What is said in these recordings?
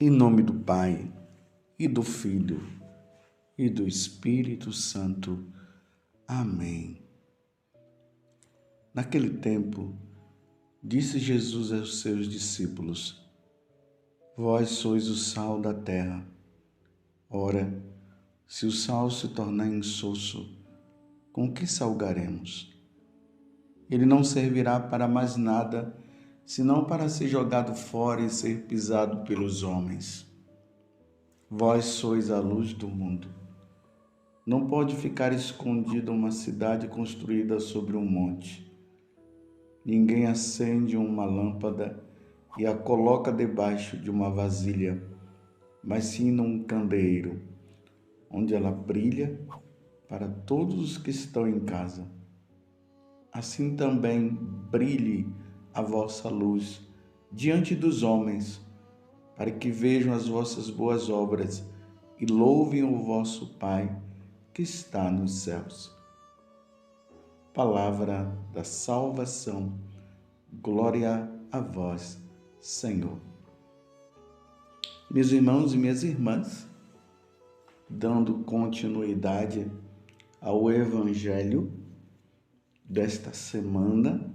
Em nome do Pai, e do Filho, e do Espírito Santo. Amém. Naquele tempo, disse Jesus aos seus discípulos: Vós sois o sal da terra. Ora, se o sal se tornar insosso, com que salgaremos? Ele não servirá para mais nada, senão para ser jogado fora e ser pisado pelos homens. Vós sois a luz do mundo. Não pode ficar escondida uma cidade construída sobre um monte. Ninguém acende uma lâmpada e a coloca debaixo de uma vasilha, mas sim num candeeiro, onde ela brilha para todos os que estão em casa. Assim também brilhe a vossa luz diante dos homens, para que vejam as vossas boas obras e louvem o vosso Pai que está nos céus. Palavra da salvação. Glória a vós, Senhor. Meus irmãos e minhas irmãs, dando continuidade ao Evangelho desta semana,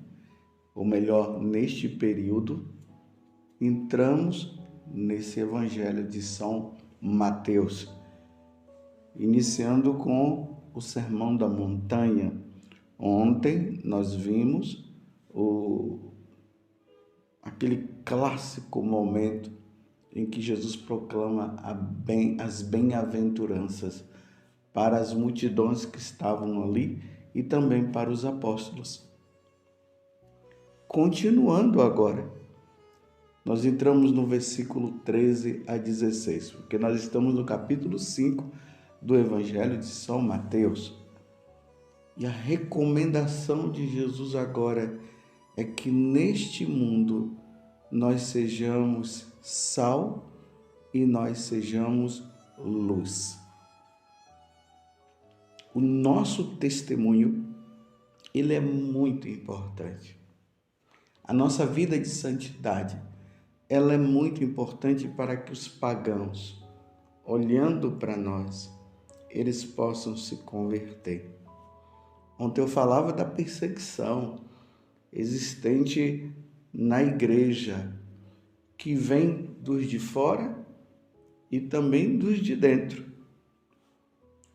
ou melhor, neste período, entramos nesse Evangelho de São Mateus, iniciando com o Sermão da Montanha. Ontem nós vimos aquele clássico momento em que Jesus proclama as bem-aventuranças para as multidões que estavam ali e também para os apóstolos. Continuando agora, nós entramos no versículo 13 a 16, porque nós estamos no capítulo 5 do Evangelho de São Mateus. E a recomendação de Jesus agora é que neste mundo nós sejamos sal e nós sejamos luz. O nosso testemunho, ele é muito importante. A nossa vida de santidade, ela é muito importante para que os pagãos, olhando para nós, eles possam se converter. Ontem eu falava da perseguição existente na igreja, que vem dos de fora e também dos de dentro.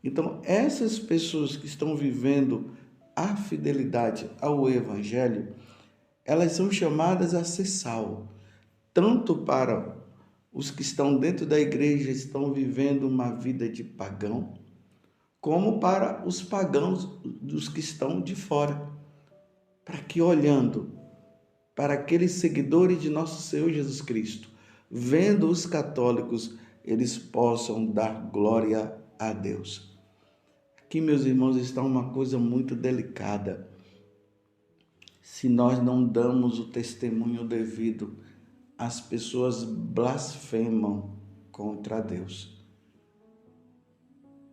Então, essas pessoas que estão vivendo a fidelidade ao Evangelho, elas são chamadas a ser sal, tanto para os que estão dentro da igreja e estão vivendo uma vida de pagão, como para os pagãos dos que estão de fora, para que olhando para aqueles seguidores de nosso Senhor Jesus Cristo, vendo os católicos, eles possam dar glória a Deus. Aqui, meus irmãos, está uma coisa muito delicada. Se nós não damos o testemunho devido, as pessoas blasfemam contra Deus.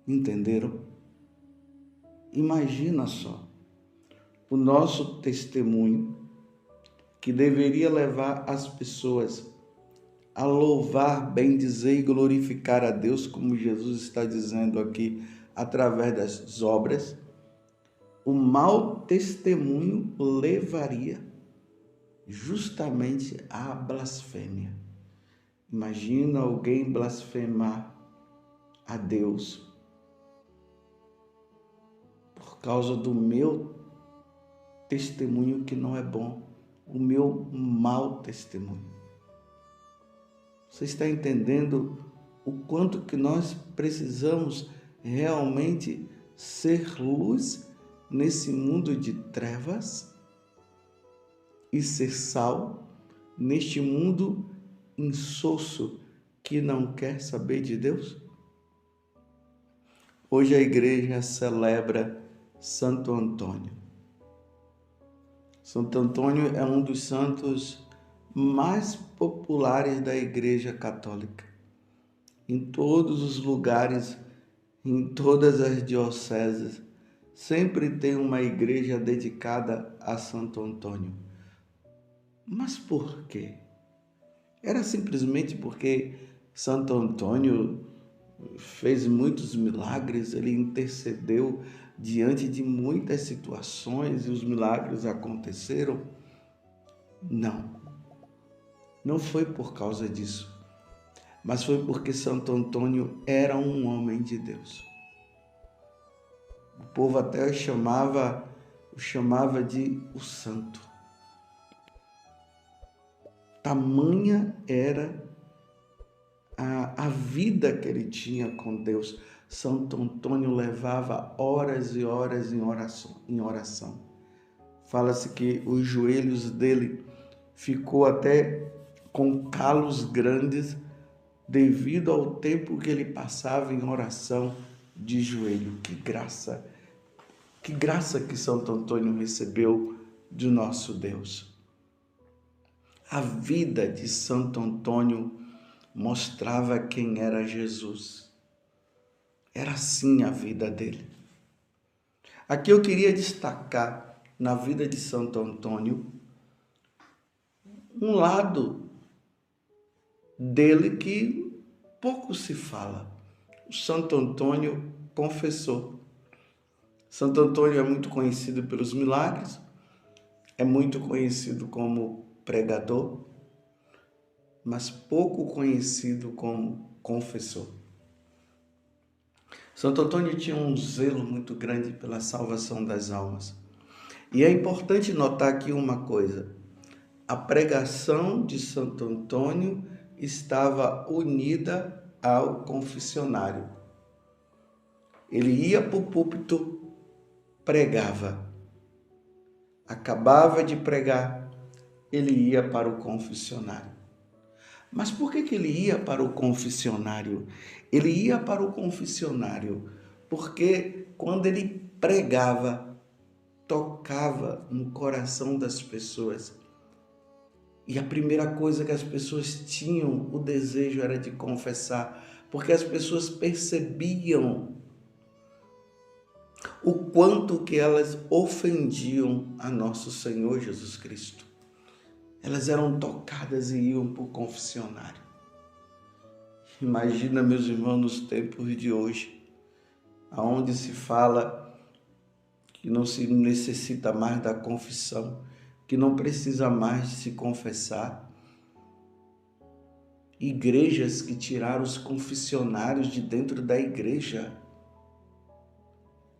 Entenderam? Imagina só, o nosso testemunho que deveria levar as pessoas a louvar, bendizer e glorificar a Deus, como Jesus está dizendo aqui, através das obras, o mau testemunho levaria justamente à blasfêmia. Imagina alguém blasfemar a Deus por causa do meu testemunho que não é bom, o meu mau testemunho. Você está entendendo o quanto que nós precisamos realmente ser luz nesse mundo de trevas e ser sal neste mundo insosso que não quer saber de Deus? Hoje a igreja celebra Santo Antônio. Santo Antônio é um dos santos mais populares da Igreja Católica. Em todos os lugares, em todas as dioceses, sempre tem uma igreja dedicada a Santo Antônio. Mas por quê? Era simplesmente porque Santo Antônio fez muitos milagres, ele intercedeu diante de muitas situações e os milagres aconteceram? Não, não foi por causa disso, mas foi porque Santo Antônio era um homem de Deus. O povo até o chamava de o santo. Tamanha era a vida que ele tinha com Deus. Santo Antônio levava horas e horas em oração. Fala-se que os joelhos dele ficou até com calos grandes devido ao tempo que ele passava em oração de joelho. Que graça que Santo Antônio recebeu de nosso Deus. A vida de Santo Antônio mostrava quem era Jesus. Era assim a vida dele. Aqui eu queria destacar na vida de Santo Antônio um lado dele que pouco se fala. O Santo Antônio confessou. Santo Antônio é muito conhecido pelos milagres, é muito conhecido como pregador, mas pouco conhecido como confessor. Santo Antônio tinha um zelo muito grande pela salvação das almas. E é importante notar aqui uma coisa: a pregação de Santo Antônio estava unida ao confessionário. Ele ia para o púlpito, pregava. Acabava de pregar, ele ia para o confessionário. Mas por que ele ia para o confessionário? Ele ia para o confessionário porque quando ele pregava, tocava no coração das pessoas. E a primeira coisa que as pessoas tinham, o desejo era de confessar, porque as pessoas percebiam o quanto que elas ofendiam a nosso Senhor Jesus Cristo. Elas eram tocadas e iam para o confessionário. Imagina, meus irmãos, nos tempos de hoje, onde se fala que não se necessita mais da confissão, que não precisa mais de se confessar. Igrejas que tiraram os confessionários de dentro da igreja.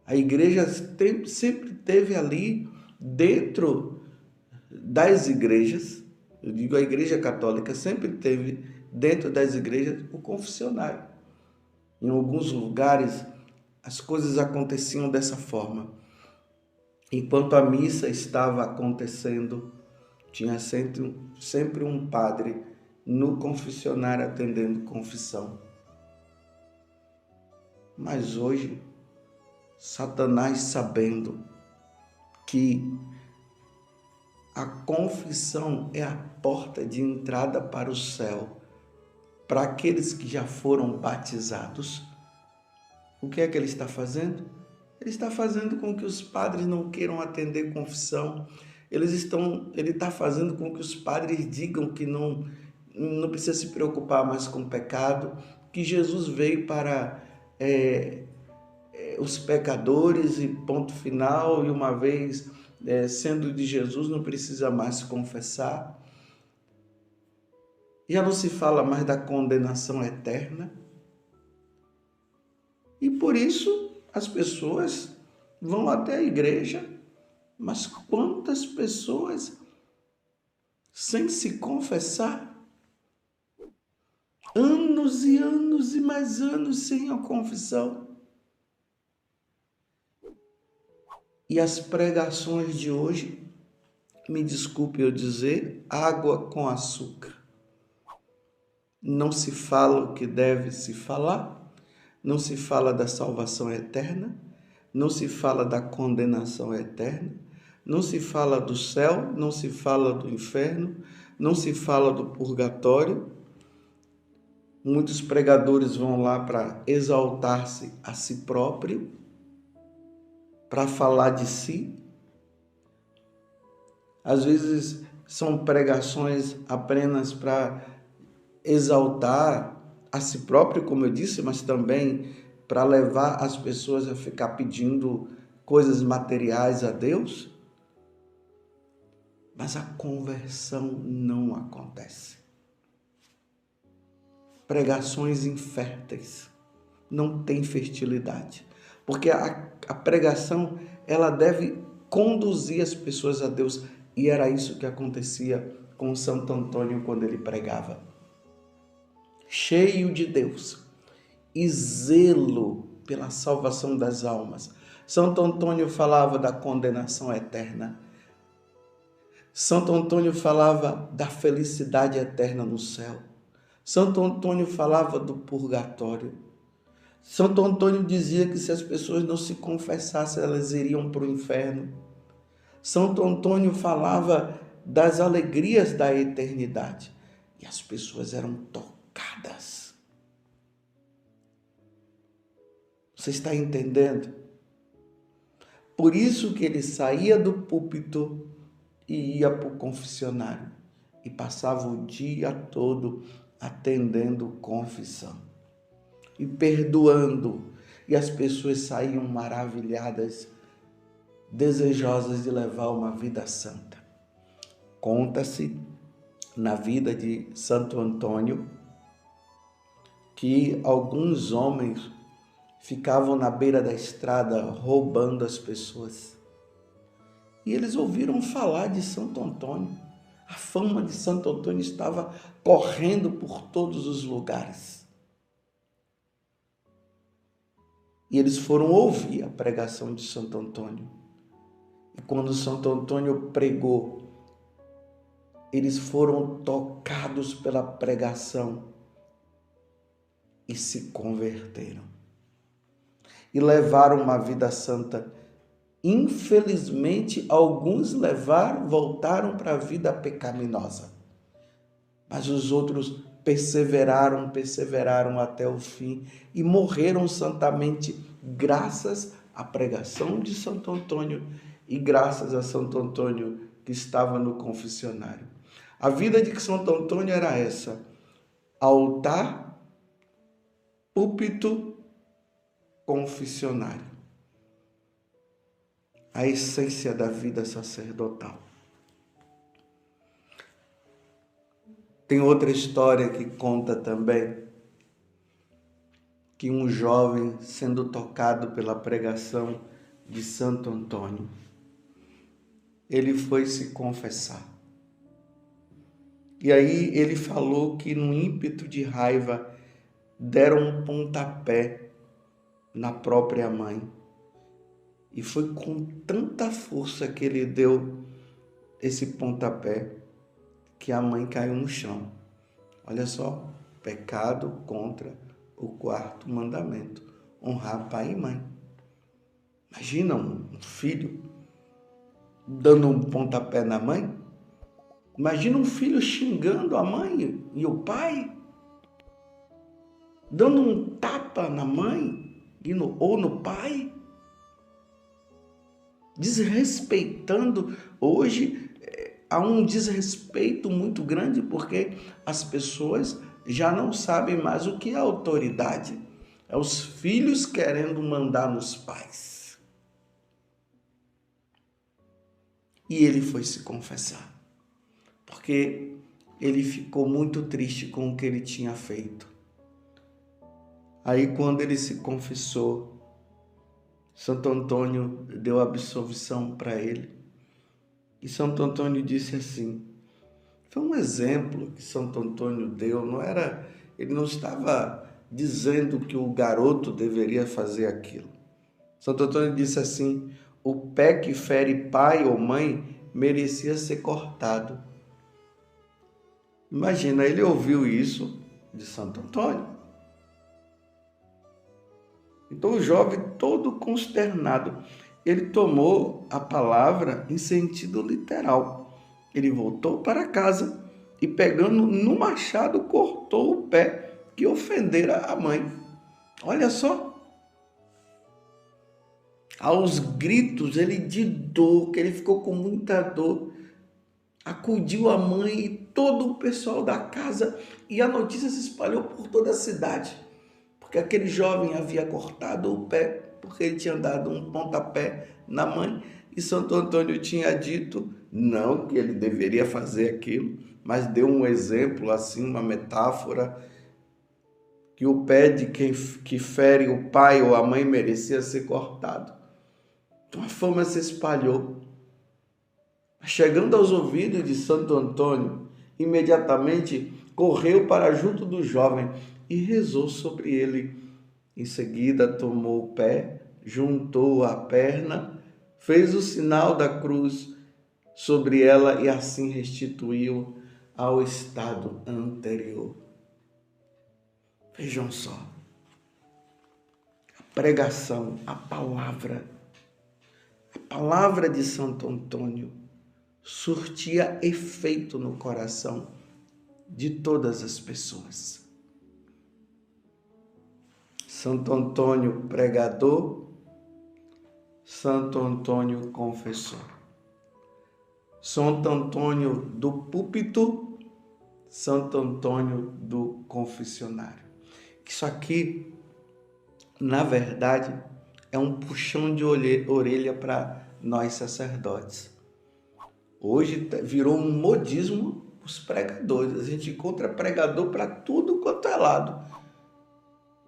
A igreja sempre teve ali dentro das igrejas, eu digo a igreja católica, sempre teve dentro das igrejas o confessionário. Em alguns lugares as coisas aconteciam dessa forma. Enquanto a missa estava acontecendo, tinha sempre um padre no confessionário atendendo confissão. Mas hoje, Satanás, sabendo que a confissão é a porta de entrada para o céu, para aqueles que já foram batizados, o que é que ele está fazendo? Ele está fazendo com que os padres não queiram atender confissão. Ele está fazendo com que os padres digam que não precisa se preocupar mais com o pecado, que Jesus veio para os pecadores e ponto final, e uma vez sendo de Jesus não precisa mais se confessar. Já não se fala mais da condenação eterna. E por isso as pessoas vão até a igreja, mas quantas pessoas sem se confessar? Anos e anos e mais anos sem a confissão. E as pregações de hoje, me desculpe eu dizer, água com açúcar. Não se fala o que deve se falar, não se fala da salvação eterna, não se fala da condenação eterna, não se fala do céu, não se fala do inferno, não se fala do purgatório. Muitos pregadores vão lá para exaltar-se a si próprio, para falar de si. Às vezes são pregações apenas para exaltar a si próprio, como eu disse, mas também para levar as pessoas a ficar pedindo coisas materiais a Deus, mas a conversão não acontece. Pregações inférteis, não tem fertilidade, porque a pregação ela deve conduzir as pessoas a Deus, e era isso que acontecia com Santo Antônio quando ele pregava. Cheio de Deus e zelo pela salvação das almas. Santo Antônio falava da condenação eterna. Santo Antônio falava da felicidade eterna no céu. Santo Antônio falava do purgatório. Santo Antônio dizia que se as pessoas não se confessassem, elas iriam para o inferno. Santo Antônio falava das alegrias da eternidade. E as pessoas eram tocadas. Você está entendendo? Por isso que ele saía do púlpito e ia para o confessionário. E passava o dia todo atendendo confissão. E perdoando. E as pessoas saíam maravilhadas, desejosas de levar uma vida santa. Conta-se na vida de Santo Antônio que alguns homens ficavam na beira da estrada roubando as pessoas. E eles ouviram falar de Santo Antônio. A fama de Santo Antônio estava correndo por todos os lugares. E eles foram ouvir a pregação de Santo Antônio. E quando Santo Antônio pregou, eles foram tocados pela pregação e se converteram. E levaram uma vida santa. Infelizmente, alguns voltaram para a vida pecaminosa. Mas os outros perseveraram até o fim e morreram santamente, graças à pregação de Santo Antônio e graças a Santo Antônio que estava no confessionário. A vida de Santo Antônio era essa: altar, púlpito, confessionário. A essência da vida sacerdotal. Tem outra história que conta também que um jovem, sendo tocado pela pregação de Santo Antônio, ele foi se confessar. E aí ele falou que num ímpeto de raiva deram um pontapé na própria mãe. E foi com tanta força que ele deu esse pontapé que a mãe caiu no chão. Olha só, pecado contra o quarto mandamento, honrar pai e mãe. Imagina um filho dando um pontapé na mãe. Imagina um filho xingando a mãe e o pai, dando um tapa na mãe ou no pai, desrespeitando. Hoje há um desrespeito muito grande porque as pessoas já não sabem mais o que é autoridade. É os filhos querendo mandar nos pais. E ele foi se confessar, porque ele ficou muito triste com o que ele tinha feito. Aí quando ele se confessou, Santo Antônio deu absolvição para ele. E Santo Antônio disse assim, foi um exemplo que Santo Antônio deu, ele não estava dizendo que o garoto deveria fazer aquilo. Santo Antônio disse assim, o pé que fere pai ou mãe merecia ser cortado. Imagina, ele ouviu isso de Santo Antônio. Então o jovem, todo consternado, ele tomou a palavra em sentido literal. Ele voltou para casa e, pegando no machado, cortou o pé que ofendera a mãe. Olha só. Aos gritos, ele de dor, que ele ficou com muita dor, acudiu a mãe e todo o pessoal da casa e a notícia se espalhou por toda a cidade, porque aquele jovem havia cortado o pé, porque ele tinha dado um pontapé na mãe, e Santo Antônio tinha dito, não que ele deveria fazer aquilo, mas deu um exemplo, assim, uma metáfora, que o pé de quem que fere o pai ou a mãe merecia ser cortado. Então a fama se espalhou. Chegando aos ouvidos de Santo Antônio, imediatamente correu para junto do jovem e rezou sobre ele. Em seguida, tomou o pé, juntou a perna, fez o sinal da cruz sobre ela e assim restituiu ao estado anterior. Vejam só, a pregação, a palavra de Santo Antônio surtia efeito no coração de todas as pessoas. Santo Antônio pregador, Santo Antônio confessor. Santo Antônio do púlpito, Santo Antônio do confessionário. Isso aqui, na verdade, é um puxão de orelha para nós sacerdotes. Hoje virou um modismo os pregadores. A gente encontra pregador para tudo quanto é lado.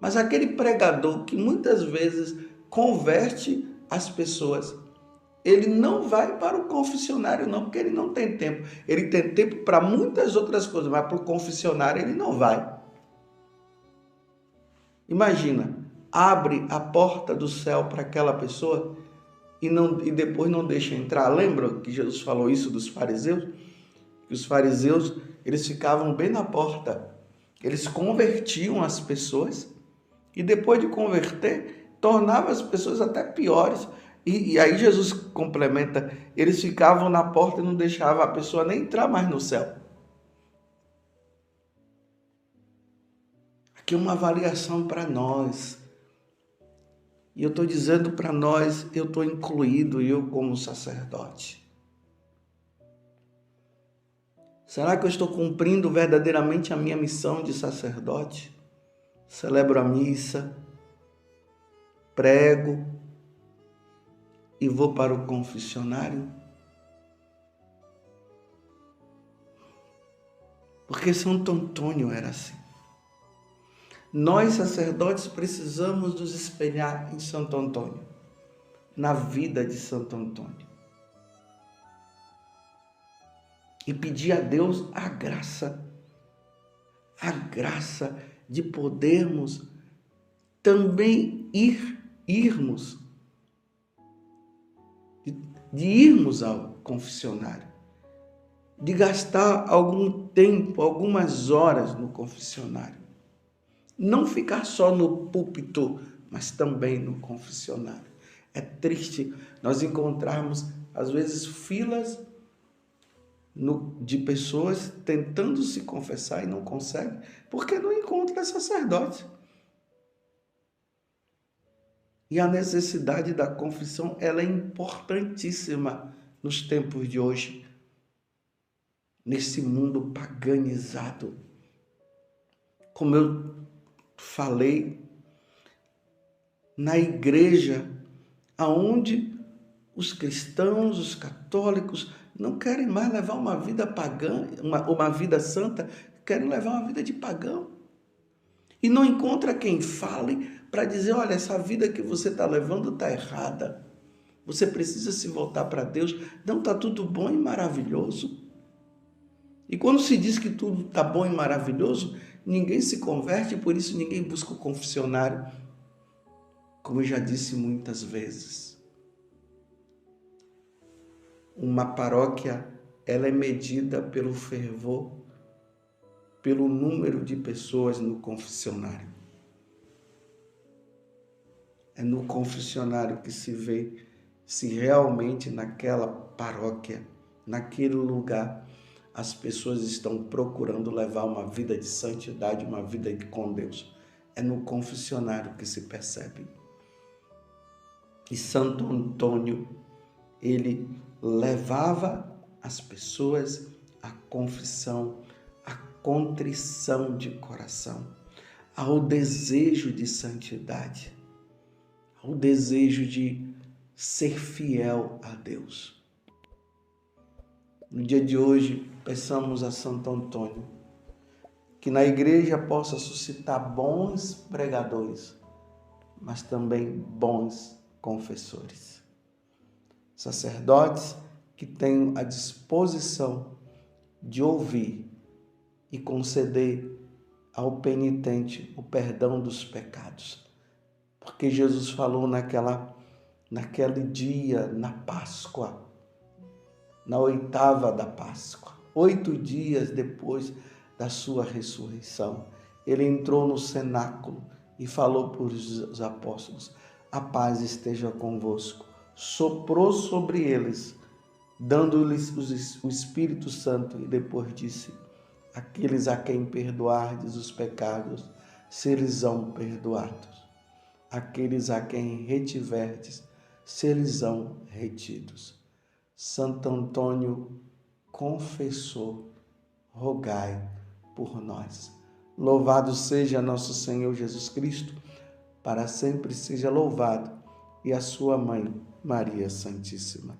Mas aquele pregador que muitas vezes converte as pessoas, ele não vai para o confessionário não, porque ele não tem tempo. Ele tem tempo para muitas outras coisas, mas para o confessionário ele não vai. Imagina, abre a porta do céu para aquela pessoa e depois não deixa entrar. Lembra que Jesus falou isso dos fariseus? Que os fariseus, eles ficavam bem na porta. Eles convertiam as pessoas e depois de converter, tornava as pessoas até piores. E aí Jesus complementa, eles ficavam na porta e não deixavam a pessoa nem entrar mais no céu. Aqui é uma avaliação para nós. E eu estou dizendo para nós, eu estou incluído, eu como sacerdote. Será que eu estou cumprindo verdadeiramente a minha missão de sacerdote? Celebro a missa, prego e vou para o confessionário? Porque Santo Antônio era assim. Nós, sacerdotes, precisamos nos espelhar em Santo Antônio, na vida de Santo Antônio. E pedir a Deus a graça de podermos também irmos ao confessionário, de gastar algum tempo, algumas horas no confessionário. Não ficar só no púlpito, mas também no confessionário. É triste nós encontrarmos, às vezes, filas de pessoas tentando se confessar e não conseguem, porque não encontra sacerdote. E a necessidade da confissão, ela é importantíssima nos tempos de hoje, nesse mundo paganizado. Como eu falei, na igreja, aonde os cristãos, os católicos, não querem mais levar uma vida pagã, uma vida santa, querem levar uma vida de pagão. E não encontra quem fale para dizer, olha, essa vida que você está levando está errada. Você precisa se voltar para Deus. Não, está tudo bom e maravilhoso. E quando se diz que tudo está bom e maravilhoso, ninguém se converte, por isso ninguém busca o confessionário. Como eu já disse muitas vezes. Uma paróquia, ela é medida pelo fervor, pelo número de pessoas no confessionário. É no confessionário que se vê se realmente naquela paróquia, naquele lugar, as pessoas estão procurando levar uma vida de santidade, uma vida com Deus. É no confessionário que se percebe. E Santo Antônio, ele levava as pessoas a confissão, a contrição de coração, ao desejo de santidade, ao desejo de ser fiel a Deus. No dia de hoje, peçamos a Santo Antônio que na igreja possa suscitar bons pregadores, mas também bons confessores. Sacerdotes que tenham a disposição de ouvir e conceder ao penitente o perdão dos pecados. Porque Jesus falou naquele dia, na Páscoa, na 8ª da Páscoa, 8 dias depois da sua ressurreição, ele entrou no cenáculo e falou para os apóstolos: a paz esteja convosco. Soprou sobre eles, dando-lhes o Espírito Santo, e depois disse: aqueles a quem perdoardes os pecados, serão perdoados. Aqueles a quem retiverdes, serão retidos. Santo Antônio, confessor, rogai por nós. Louvado seja nosso Senhor Jesus Cristo, para sempre seja louvado, e a sua mãe, Maria Santíssima.